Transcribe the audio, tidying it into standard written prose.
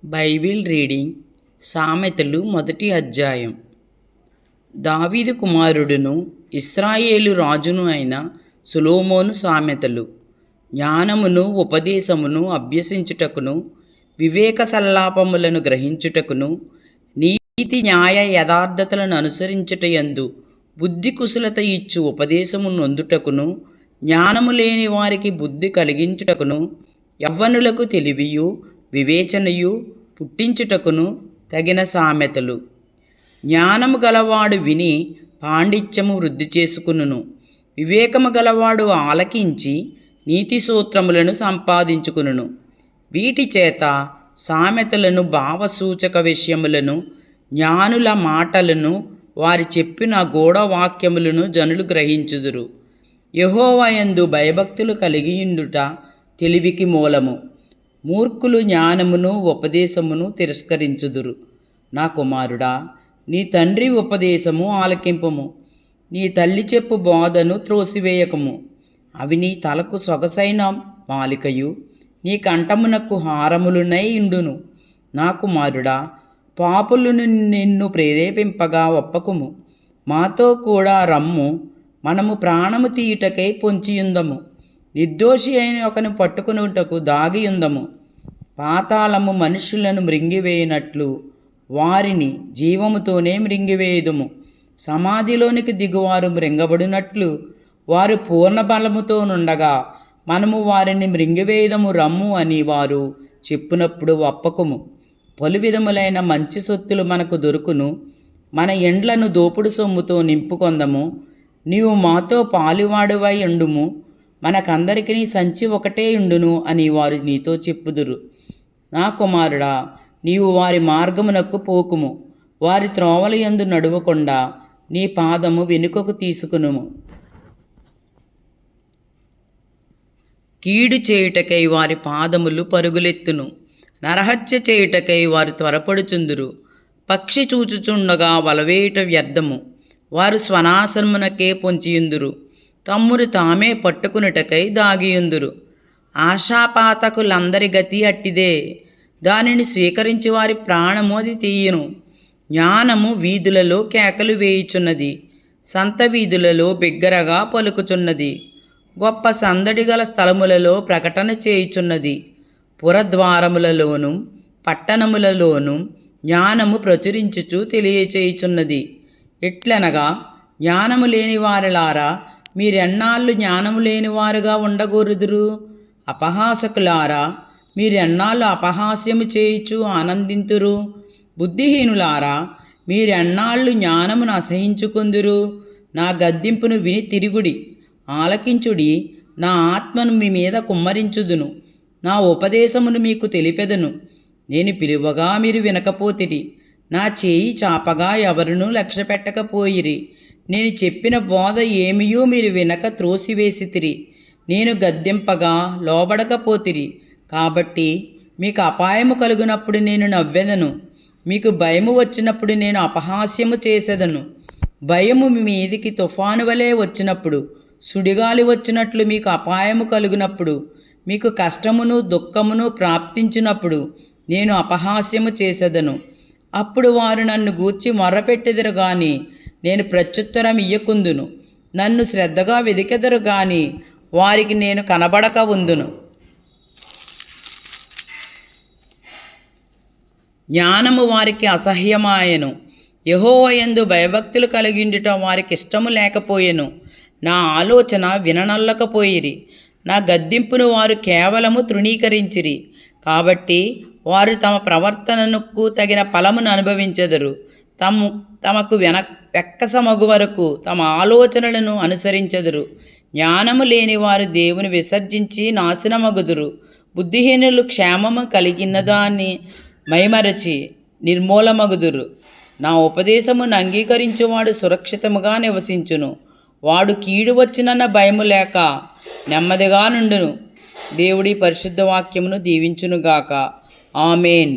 Bible reading సామెతలు మొదటి అధ్యాయం. దావీదు కుమారుడును ఇశ్రాయేలు రాజును అయిన సొలొమోను సామెతలు. జ్ఞానమును ఉపదేశమును అభ్యసించుటకును, వివేక సల్లాపములను గ్రహించుటకును, నీతి న్యాయ యథార్థతలను అనుసరించుటయందు బుద్ధి కుశలత ఇచ్చు ఉపదేశము నొందుటకును, జ్ఞానము లేని వారికి బుద్ధి కలిగించుటకును, యవ్వనులకు తెలివియు వివేచనయు పుట్టించుటకును తగిన సామెతలు. జ్ఞానము గలవాడు విని పాండిత్యము వృద్ధి చేసుకును, వివేకము గలవాడు ఆలకించి నీతి సూత్రములను సంపాదించుకును. వీటి చేత సామెతలను, భావసూచక విషయములను, జ్ఞానుల మాటలను, వారి చెప్పిన గూఢవాక్యములను జనులు గ్రహించుదురు. యెహోవా యందు భయభక్తులు కలిగియుండుట తెలివికి మూలము. మూర్ఖులు జ్ఞానమును ఉపదేశమును తిరస్కరించుదురు. నా కుమారుడా, నీ తండ్రి ఉపదేశము ఆలకింపుము, నీ తల్లి చెప్పు బోధను త్రోసివేయకము. అవి నీ తలకు సొగసైన మాలికయు, నీ కంఠమునకు హారములునై ఉండును. నా కుమారుడా, పాపులను నిన్ను ప్రేరేపింపగా ఒప్పకుము. మాతో కూడా రమ్ము, మనము ప్రాణము తీయుటకై పొంచియుందము. నిర్దోషి అయిన ఒకని పట్టుకునుటకు దాగియుందము. పాతాళము మనుషులను మృంగివేయునట్లు వారిని జీవముతోనే మృంగివేయుదుము. సమాధిలోనికి దిగువారు మృంగబడినట్లు వారు పూర్ణ బలముతో నుండగా మనము వారిని మృంగివేయుదము రమ్ము అని వారు చెప్పునప్పుడు ఒప్పకుము. పలు విధములైన మంచి సొత్తులు మనకు దొరుకును, మన ఎండ్లను దోపుడు సొమ్ముతో నింపుకొందము. నీవు మాతో పాలువాడివై ఉండుము, మనకందరికీ సంచి ఒకటే ఉండును అని వారు నీతో చెప్పుదురు. నా కుమారుడా, నీవు వారి మార్గమునకు పోకుము, వారి త్రోవల యందు నడువకుండా నీ పాదము వెనుకకు తీసుకునుము. కీడు చేయుటకై వారి పాదములు పరుగులెత్తును, నరహత్య చేయుటకై వారు త్వరపడుచుందురు. పక్షి చూచుచుండగా వలవేయుట వ్యర్థము, వారు స్వనాశనమునకే పొంచియుందురు. తమ్మురు తామే పట్టుకునుటకై దాగియుందురు. ఆశాపాతకులందరి గతి అట్టిదే, దానిని స్వీకరించి వారి ప్రాణము అది తీయును. జ్ఞానము వీధులలో కేకలు వేయుచున్నది, సంత వీధులలో బిగ్గరగా పలుకుచున్నది. గొప్ప సందడి గల స్థలములలో ప్రకటన చేయుచున్నది. పురద్వారములలోను పట్టణములలోను జ్ఞానము ప్రచురించుచు తెలియచేయుచున్నది. ఎట్లనగా, జ్ఞానము లేని వారిలారా, మీరెన్నాళ్ళు జ్ఞానము లేనివారుగా ఉండగోరుదురు? అపహాసకులారా, మీరెన్నాళ్ళు అపహాస్యము చేయుచు ఆనందింతురు? బుద్ధిహీనులారా, మీరెన్నాళ్ళు జ్ఞానమును అసహించుకుందురు? నా గద్దింపును విని తిరుగుడి, ఆలకించుడి. నా ఆత్మను మీ మీద కుమ్మరించుదును, నా ఉపదేశమును మీకు తెలిపెదను. నేను పిలువగా మీరు వినకపోతిరి, నా చేయి చాపగా ఎవరునూ లక్ష్యపెట్టకపోయిరి. నేను చెప్పిన బోధ ఏమియూ మీరు వినక త్రోసివేసితిరి. నేను గద్దింపగా లోబడకపోతిరి. కాబట్టి మీకు అపాయము కలుగునప్పుడు నేను నవ్వెదను, మీకు భయము వచ్చినప్పుడు నేను అపహాస్యము చేసేదను. భయము మీ మీదికి తుఫాను వలె వచ్చినప్పుడు, సుడిగాలి వచ్చినట్లు మీకు అపాయము కలుగునప్పుడు, మీకు కష్టమును దుఃఖమును ప్రాప్తించినప్పుడు నేను అపహాస్యము చేసేదను. అప్పుడు వారు నన్ను గూర్చి మొర్రపెట్టెదరు గాని నేను ప్రత్యుత్తరం ఇయ్యకుందును. నన్ను శ్రద్ధగా వెదికెదరు గాని వారికి నేను కనబడక ఉందును. జ్ఞానము వారికి అసహ్యమాయెను, యెహోవా యందు భయభక్తులు కలిగిండుట వారికి ఇష్టము లేకపోయెను. నా ఆలోచన విననొల్లకపోయిరి, నా గద్దింపును వారు కేవలము తృణీకరించిరి. కాబట్టి వారు తమ ప్రవర్తనకు తగిన ఫలమును అనుభవించెదరు. తమకు వెక్కసమగు వరకు తమ ఆలోచనలను అనుసరించెదరు. జ్ఞానము లేని వారు దేవుని విసర్జించి నాశనమగుదురు. బుద్ధిహీనులు క్షేమము కలిగినదాన్ని మైమరచి నిర్మూలమగుదురు. నా ఉపదేశమును అంగీకరించువాడు సురక్షితముగా నివసించును. వాడు కీడు వచ్చినన్న భయము లేక నెమ్మదిగా నుండును. దేవుడి పరిశుద్ధ వాక్యమును దీవించునుగాక. ఆమేన్.